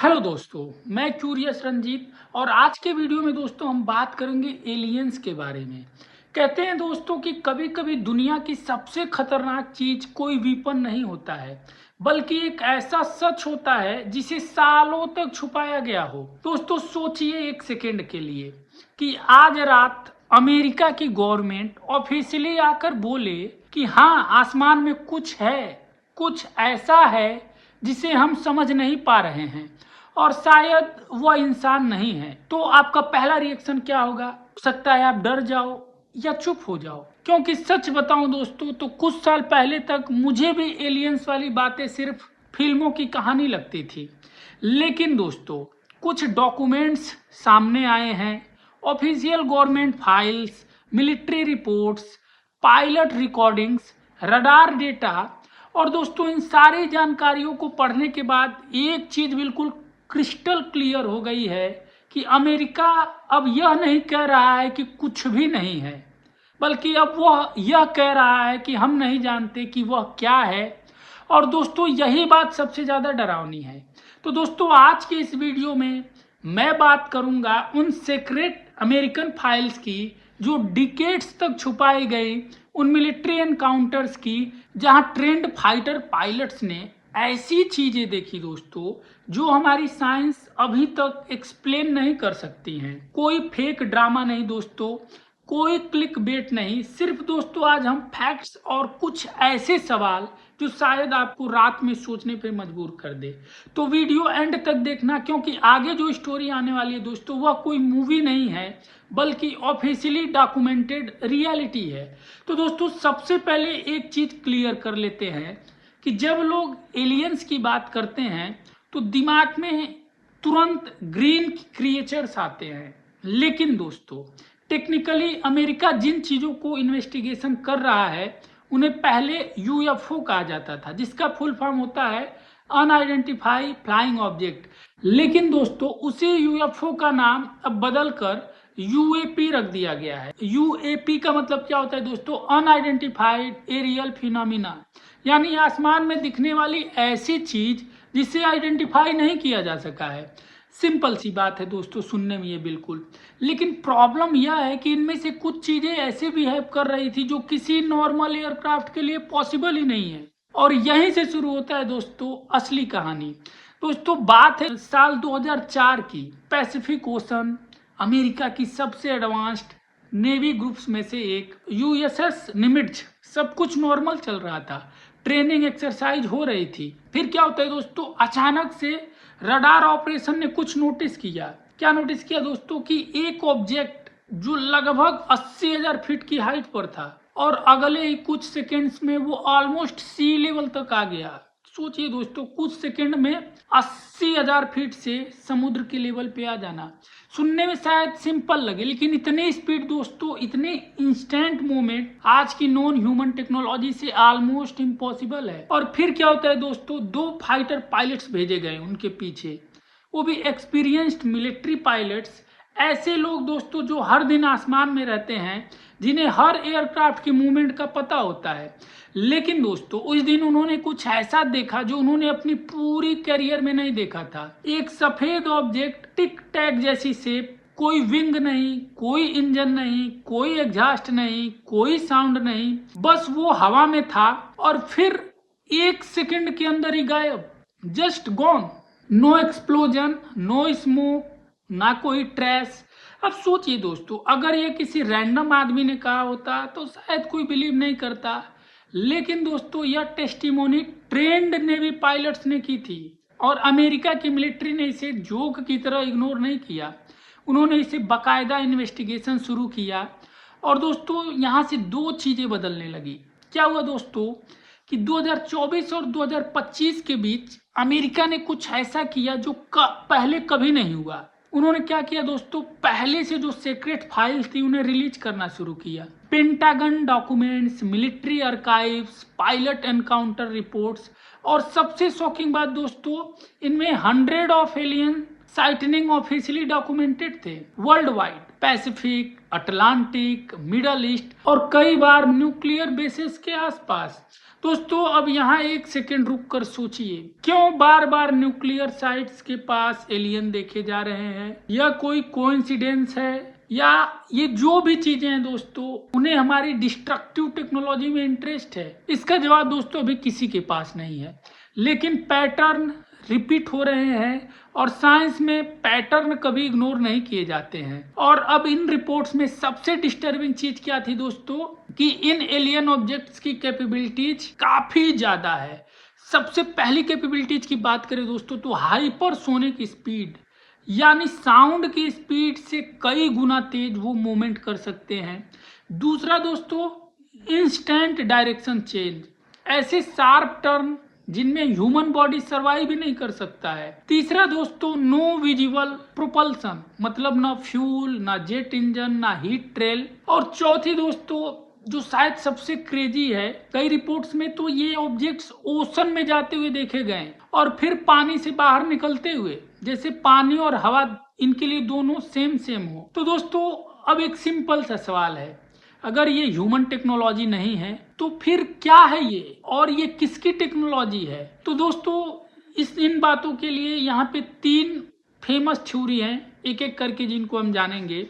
Hello दोस्तों, मैं curious Ranjit और आज के वीडियो में दोस्तों हम बात करेंगे एलियंस के बारे में। कहते हैं दोस्तों कि कभी कभी दुनिया की सबसे खतरनाक चीज कोई वीपन नहीं होता है, बल्कि एक ऐसा सच होता है जिसे सालों तक छुपाया गया हो। दोस्तों सोचिए एक सेकेंड के लिए कि आज रात अमेरिका की गवर्नमेंट ऑफिशियली आकर बोले कि हाँ, आसमान में कुछ है, कुछ ऐसा है जिसे हम समझ नहीं पा रहे हैं और शायद वह इंसान नहीं है। तो आपका पहला रिएक्शन क्या होगा? हो सकता है आप डर जाओ या चुप हो जाओ, क्योंकि सच बताऊं दोस्तों तो कुछ साल पहले तक मुझे भी एलियंस वाली बातें सिर्फ फिल्मों की कहानी लगती थी। लेकिन दोस्तों कुछ डॉक्यूमेंट्स सामने आए हैं, official government files, military reports, pilot recordings, radar data. और दोस्तों इन सारी जानकारियों को पढ़ने के बाद एक चीज बिल्कुल क्रिस्टल क्लियर हो गई है कि अमेरिका अब यह नहीं कह रहा है कि कुछ भी नहीं है, बल्कि अब वह यह कह रहा है कि हम नहीं जानते कि वह क्या है। और दोस्तों यही बात सबसे ज्यादा डरावनी है। तो दोस्तों आज के इस वीडियो में मैं बात करूंगा उन सीक्रेट अमेरिकन फाइल्स की जो डिकेड्स तक छुपाई गई, उन मिलिट्री एनकाउंटर्स की जहां ट्रेंड फाइटर पायलट्स ने ऐसी चीजें देखी दोस्तों जो हमारी साइंस अभी तक एक्सप्लेन नहीं कर सकती हैं। कोई फेक ड्रामा नहीं दोस्तों, कोई क्लिक बेट नहीं, सिर्फ दोस्तों आज हम फैक्ट्स और कुछ ऐसे सवाल जो शायद आपको रात में सोचने पे मजबूर कर दे। तो वीडियो एंड तक देखना, क्योंकि आगे जो स्टोरी आने वाली है दोस्तों वह कोई मूवी नहीं है, बल्कि ऑफिशियली डॉक्यूमेंटेड रियलिटी है। तो दोस्तों सबसे पहले एक चीज क्लियर कर लेते हैं कि जब लोग एलियंस की बात करते हैं तो दिमाग में तुरंत ग्रीन क्रिएचर्स आते हैं। लेकिन दोस्तों टेक्निकली अमेरिका जिन चीजों को इन्वेस्टिगेशन कर रहा है उन्हें पहले यूएफओ कहा जाता था, जिसका फुल फॉर्म होता है अनआइडेंटिफाइड फ्लाइंग ऑब्जेक्ट। लेकिन दोस्तों उसी यूएफओ का नाम अब बदल कर यूएपी रख दिया गया है। यूएपी का मतलब क्या होता है दोस्तों? अनआइडेंटिफाइड एरियल फिनोमिना, यानी आसमान में दिखने वाली ऐसी चीज जिसे आइडेंटिफाई नहीं किया जा सका है। सिंपल सी बात है दोस्तों, सुनने में ये बिल्कुल, लेकिन प्रॉब्लम यह है कि इनमें से कुछ चीजें ऐसे बिहेव कर रही थी जो किसी नॉर्मल एयरक्राफ्ट के लिए पॉसिबल ही नहीं है। और यहीं से शुरू होता है दोस्तों असली कहानी। दोस्तों बात है साल 2004 की। पैसिफिक ओशन, अमेरिका की सबसे एडवांस्ड नेवी ग्रुप्स में से एक यूएसएस निमिट्ज, सब कुछ नॉर्मल चल रहा था, ट्रेनिंग एक्सरसाइज हो रही थी। फिर क्या होता है दोस्तों, अचानक से रडार ऑपरेशन ने कुछ नोटिस किया। क्या नोटिस किया दोस्तों? कि एक ऑब्जेक्ट जो लगभग 80,000 फीट की हाइट पर था और अगले ही कुछ सेकेंड्स में वो ऑलमोस्ट सी लेवल तक आ गया। सोचिए दोस्तों, कुछ सेकंड में 80,000 फीट से समुद्र के लेवल पे आ जाना। सुनने में शायद सिंपल लगे, लेकिन इतने स्पीड दोस्तों, इतने इंस्टेंट मूवमेंट आज की नॉन ह्यूमन टेक्नोलॉजी से ऑलमोस्ट इम्पॉसिबल है। और फिर क्या होता है दोस्तों, 2 फाइटर पायलट्स भेजे गए उनके पीछे, वो भी एक्सपीरियंस्ड मिलिट्री पायलट्स। ऐसे लोग दोस्तों जो हर दिन आसमान में रहते हैं, जिन्हें हर एयरक्राफ्ट की मूवमेंट का पता होता है। लेकिन दोस्तों उस दिन उन्होंने कुछ ऐसा देखा जो उन्होंने अपनी पूरी करियर में नहीं देखा था। एक सफेद ऑब्जेक्ट, टिक टैक जैसी शेप, कोई विंग नहीं, कोई इंजन नहीं, कोई एग्जॉस्ट नहीं, कोई साउंड नहीं, बस वो हवा में था और फिर 1 सेकंड के अंदर ही गायब, just gone. No explosion, no smoke, ना कोई ट्रेस। अब सोचिए दोस्तों, अगर ये किसी रैंडम आदमी ने कहा होता तो शायद कोई बिलीव नहीं करता, लेकिन दोस्तों यह टेस्टिमोनी ट्रेंड नेवी पायलट्स ने की थी और अमेरिका की मिलिट्री ने इसे जोक की तरह इग्नोर नहीं किया। उन्होंने इसे बाकायदा इन्वेस्टिगेशन शुरू किया। और दोस्तों यहाँ से 2 चीजें बदलने लगी। क्या हुआ दोस्तों कि 2024 और 2025 के बीच अमेरिका ने कुछ ऐसा किया जो पहले कभी नहीं हुआ। उन्होंने क्या किया दोस्तों, पहले से जो सीक्रेट फाइल्स थी उन्हें रिलीज करना शुरू किया। Pentagon documents, military archives, pilot encounter reports, और सबसे शॉकिंग बात दोस्तों, इनमें 100 ऑफ एलियन साइटनिंग ऑफिशियली डॉक्यूमेंटेड थे world wide, Pacific, Atlantic, middle east और कई बार न्यूक्लियर बेसिस के आसपास। दोस्तों अब यहाँ एक सेकेंड रुक कर सोचिए, क्यों बार बार न्यूक्लियर साइट्स के पास एलियन देखे जा रहे हैं? यह कोई कोइंसिडेंस है या ये जो भी चीजें हैं दोस्तों, उन्हें हमारी डिस्ट्रक्टिव टेक्नोलॉजी में इंटरेस्ट है? इसका जवाब दोस्तों अभी किसी के पास नहीं है, लेकिन पैटर्न रिपीट हो रहे हैं और साइंस में पैटर्न कभी इग्नोर नहीं किए जाते हैं। और अब इन रिपोर्ट्स में सबसे डिस्टर्बिंग चीज क्या थी दोस्तों, कि इन एलियन ऑब्जेक्ट्स की कैपेबिलिटीज काफी ज्यादा है। सबसे पहली कैपेबिलिटीज की बात करें दोस्तों तो हाइपरसोनिक स्पीड, यानी साउंड की स्पीड से कई गुना तेज वो मूवमेंट कर सकते हैं। दूसरा दोस्तों, इंस्टेंट डायरेक्शन चेंज, ऐसे शार्प टर्न जिनमें ह्यूमन बॉडी सर्वाइव भी नहीं कर सकता है। तीसरा दोस्तों, नो विजिबल प्रोपल्सन, मतलब ना फ्यूल, ना जेट इंजन, ना हीट ट्रेल। और चौथी दोस्तों, जो शायद सबसे क्रेजी है, कई रिपोर्ट्स में तो ये ऑब्जेक्ट्स ओशन में जाते हुए देखे गए और फिर पानी से बाहर निकलते हुए, जैसे पानी और हवा इनके लिए दोनों सेम हो। तो दोस्तों अब एक सिंपल सा सवाल है, अगर ये ह्यूमन टेक्नोलॉजी नहीं है तो फिर क्या है ये, और ये किसकी टेक्नोलॉजी है? तो दोस्तों इन बातों के लिए यहाँ पे 3 फेमस थ्योरी हैं, एक एक करके जिनको हम जानेंगे।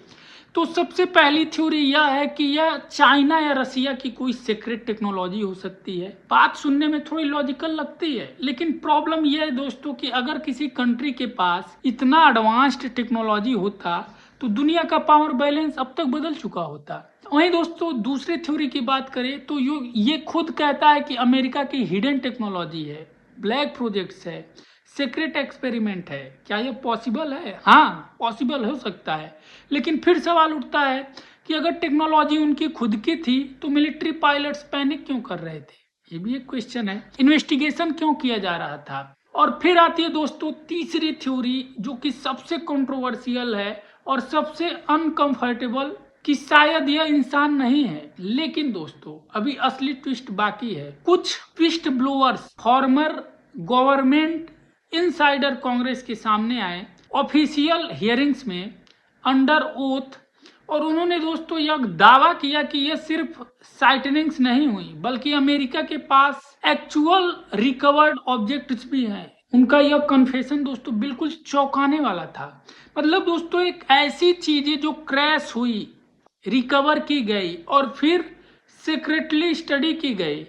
तो सबसे पहली थ्योरी यह है कि यह चाइना या रसिया की कोई सीक्रेट टेक्नोलॉजी हो सकती है। बात सुनने में थोड़ी लॉजिकल लगती है, लेकिन प्रॉब्लम यह है दोस्तों कि अगर किसी कंट्री के पास इतना एडवांस्ड टेक्नोलॉजी होता तो दुनिया का पावर बैलेंस अब तक बदल चुका होता। वहीं दोस्तों दूसरी थ्योरी की बात करें तो ये खुद कहता है कि अमेरिका की हिडन टेक्नोलॉजी है, ब्लैक प्रोजेक्ट्स है, सीक्रेट एक्सपेरिमेंट है। क्या ये पॉसिबल है? हाँ, पॉसिबल हो सकता है, लेकिन फिर सवाल उठता है कि अगर टेक्नोलॉजी उनकी खुद की थी तो मिलिट्री पायलट्स पैनिक क्यों कर रहे थे? ये भी एक क्वेश्चन है। इन्वेस्टिगेशन क्यों किया जा रहा था? और फिर आती है दोस्तों तीसरी थ्योरी, जो कि सबसे कंट्रोवर्शियल है और सबसे अनकंफर्टेबल, कि शायद यह इंसान नहीं है। लेकिन दोस्तों अभी असली ट्विस्ट बाकी है। कुछ twist blowers, farmer government insider Congress के सामने आए ऑफिशियल हियरिंग्स में अंडर ओथ, और उन्होंने दोस्तों यह दावा किया कि यह सिर्फ साइटनिंग्स नहीं हुई, बल्कि अमेरिका के पास एक्चुअल रिकवर्ड ऑब्जेक्ट्स भी हैं। उनका यह कन्फेशन दोस्तों बिल्कुल चौंकाने वाला था। मतलब दोस्तों एक ऐसी चीजें जो क्रैश हुई, रिकवर की गई और फिर सीक्रेटली स्टडी की गई।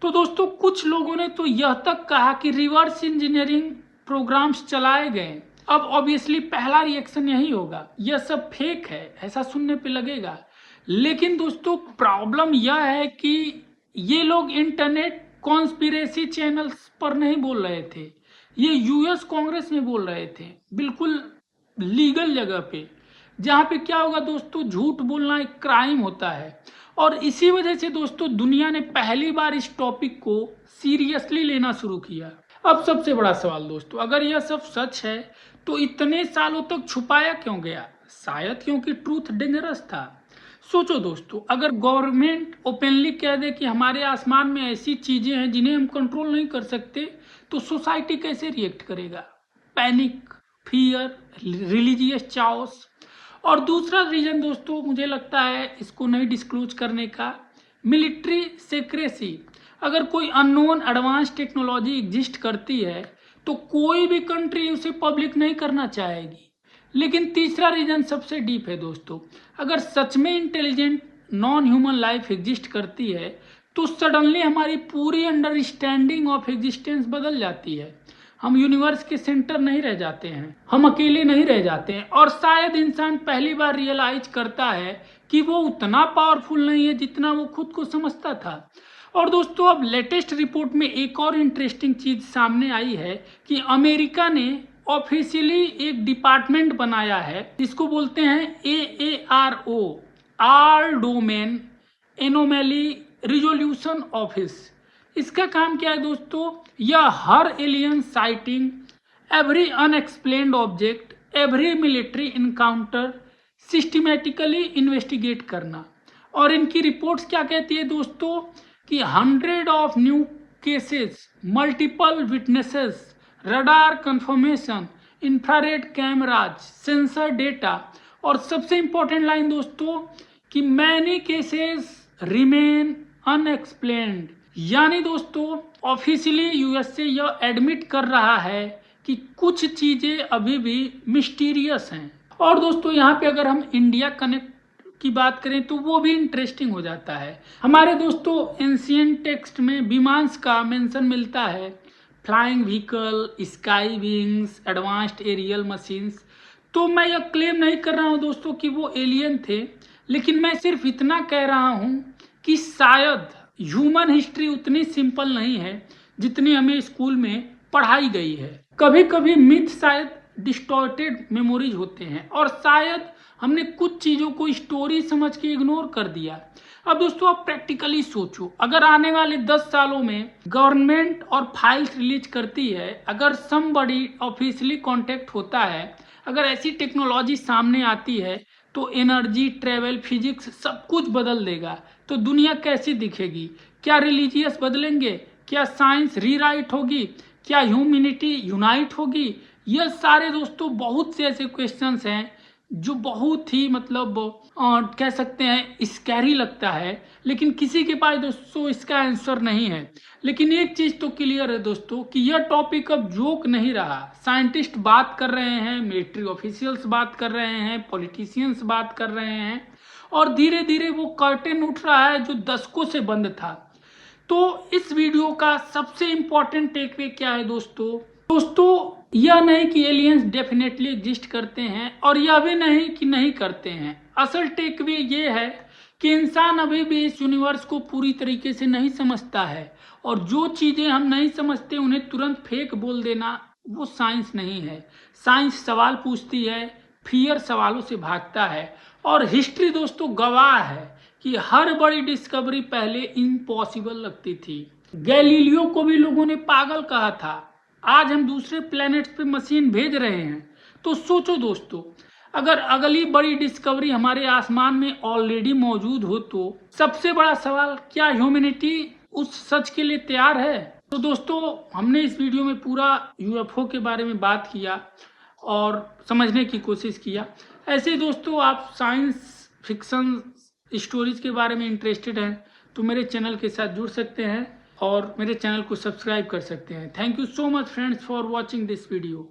तो दोस्तों कुछ लोगों ने तो यह तक कहा कि रिवर्स इंजीनियरिंग प्रोग्राम्स चलाए गए। अब ऑब्वियसली पहला रिएक्शन यही होगा, यह सब फेक है, ऐसा सुनने पे लगेगा। लेकिन दोस्तों प्रॉब्लम यह है कि ये लोग इंटरनेट कॉन्स्पिरेसी चैनल्स पर नहीं बोल रहे थे, ये यूएस कांग्रेस में बोल रहे थे, बिल्कुल लीगल जगह पे, जहाँ पे क्या होगा दोस्तों, झूठ बोलना एक क्राइम होता है। और इसी वजह से दोस्तों दुनिया ने पहली बार इस टॉपिक को सीरियसली लेना शुरू किया। अब सबसे बड़ा सवाल दोस्तों, अगर यह सब सच है तो इतने सालों तक छुपाया क्यों गया? शायद क्योंकि ट्रूथ डेंजरस था। सोचो दोस्तों, अगर गवर्नमेंट ओपनली कह दे कि हमारे आसमान में ऐसी चीजें हैं जिन्हें हम कंट्रोल नहीं कर सकते, तो सोसाइटी कैसे रिएक्ट करेगा? Panic, fear, religious chaos. और दूसरा रीजन दोस्तों मुझे लगता है इसको नहीं डिस्क्लोज करने का, मिलिट्री सीक्रेसी। अगर कोई अननोन एडवांस टेक्नोलॉजी एग्जिस्ट करती है तो कोई भी कंट्री उसे पब्लिक नहीं करना चाहेगी। लेकिन तीसरा रीजन सबसे डीप है दोस्तों, अगर सच में intelligent non human life exist करती है तो सडनली हमारी पूरी अंडरस्टैंडिंग ऑफ एग्जिस्टेंस बदल जाती है। हम यूनिवर्स के सेंटर नहीं रह जाते हैं, हम अकेले नहीं रह जाते हैं, और शायद इंसान पहली बार रियलाइज करता है कि वो उतना पावरफुल नहीं है जितना वो खुद को समझता था। और दोस्तों अब लेटेस्ट रिपोर्ट में एक और इंटरेस्टिंग चीज सामने आई है कि अमेरिका ने ऑफिशियली एक डिपार्टमेंट बनाया है जिसको बोलते हैं AARO, all domain anomaly resolution office. इसका काम क्या है दोस्तों, यह हर alien sighting, every unexplained object, every military encounter systematically investigate करना। और इनकी रिपोर्ट्स क्या कहती है दोस्तों कि 100 of new cases, multiple witnesses, radar confirmation infrared cameras, sensor data, और सबसे इंपॉर्टेंट लाइन दोस्तों कि मैनी केसेस रिमेन अनएक्सप्लेन्ड। यानी दोस्तों ऑफिशियली यूएसए यह एडमिट कर रहा है कि कुछ चीजें अभी भी मिस्टीरियस हैं। और दोस्तों यहाँ पे अगर हम इंडिया कनेक्ट की बात करें तो वो भी इंटरेस्टिंग हो जाता है। हमारे दोस्तों एंशिएंट टेक्स्ट में विमांस का मेंशन मिलता है, flying vehicle, sky wings, advanced aerial machines. तो मैं यह क्लेम नहीं कर रहा हूं दोस्तों कि वो एलियन थे, लेकिन मैं सिर्फ इतना कह रहा हूं कि शायद ह्यूमन हिस्ट्री उतनी सिंपल नहीं है जितनी हमें स्कूल में पढ़ाई गई है। कभी कभी मिथ शायद डिस्टॉर्टेड मेमोरीज होते हैं और शायद हमने कुछ चीजों को स्टोरी समझ के इग्नोर कर दिया। अब दोस्तों आप प्रैक्टिकली सोचो, अगर आने वाले 10 सालों में गवर्नमेंट और फाइल्स रिलीज करती है, अगर समबडी ऑफिशियली कांटेक्ट होता है, अगर ऐसी टेक्नोलॉजी सामने आती है तो एनर्जी, ट्रेवल, फिजिक्स सब कुछ बदल देगा। तो दुनिया कैसी दिखेगी? क्या रिलीजियस बदलेंगे? क्या साइंस रीराइट होगी? क्या ह्यूमैनिटी यूनाइट होगी? यह सारे दोस्तों बहुत से ऐसे क्वेश्चंस हैं जो बहुत ही कह सकते हैं स्कैरी लगता है, लेकिन किसी के पास दोस्तों इसका आंसर नहीं है। लेकिन एक चीज तो क्लियर है दोस्तों कि यह टॉपिक अब जोक नहीं रहा। साइंटिस्ट बात कर रहे हैं, मिलिट्री ऑफिशियल्स बात कर रहे हैं, पॉलिटिशियंस बात कर रहे हैं, और धीरे धीरे वो कर्टेन उठ रहा है जो दशकों से बंद था। तो इस वीडियो का सबसे इंपॉर्टेंट टेकअवे क्या है दोस्तों यह नहीं कि एलियंस डेफिनेटली एग्जिस्ट करते हैं, और यह भी नहीं कि नहीं करते हैं। असल टेकअवे ये है कि इंसान अभी भी इस यूनिवर्स को पूरी तरीके से नहीं समझता है, और जो चीजें हम नहीं समझते उन्हें तुरंत फेक बोल देना वो साइंस नहीं है। साइंस सवाल पूछती है, फियर सवालों से भागता है, और हिस्ट्री दोस्तों गवाह है कि हर बड़ी डिस्कवरी पहले इम्पॉसिबल लगती थी। गैलीलियो को भी लोगों ने पागल कहा था। आज हम दूसरे प्लैनेट्स पे मशीन भेज रहे हैं। तो सोचो दोस्तों, अगर अगली बड़ी डिस्कवरी हमारे आसमान में ऑलरेडी मौजूद हो तो सबसे बड़ा सवाल, क्या ह्यूमैनिटी उस सच के लिए तैयार है? तो दोस्तों हमने इस वीडियो में पूरा यूएफओ के बारे में बात किया और समझने की कोशिश किया। ऐसे ही दोस्तों आप साइंस फिक्शन स्टोरीज के बारे में इंटरेस्टेड हैं तो मेरे चैनल के साथ जुड़ सकते हैं और मेरे चैनल को सब्सक्राइब कर सकते हैं। Thank you so much friends for watching this video.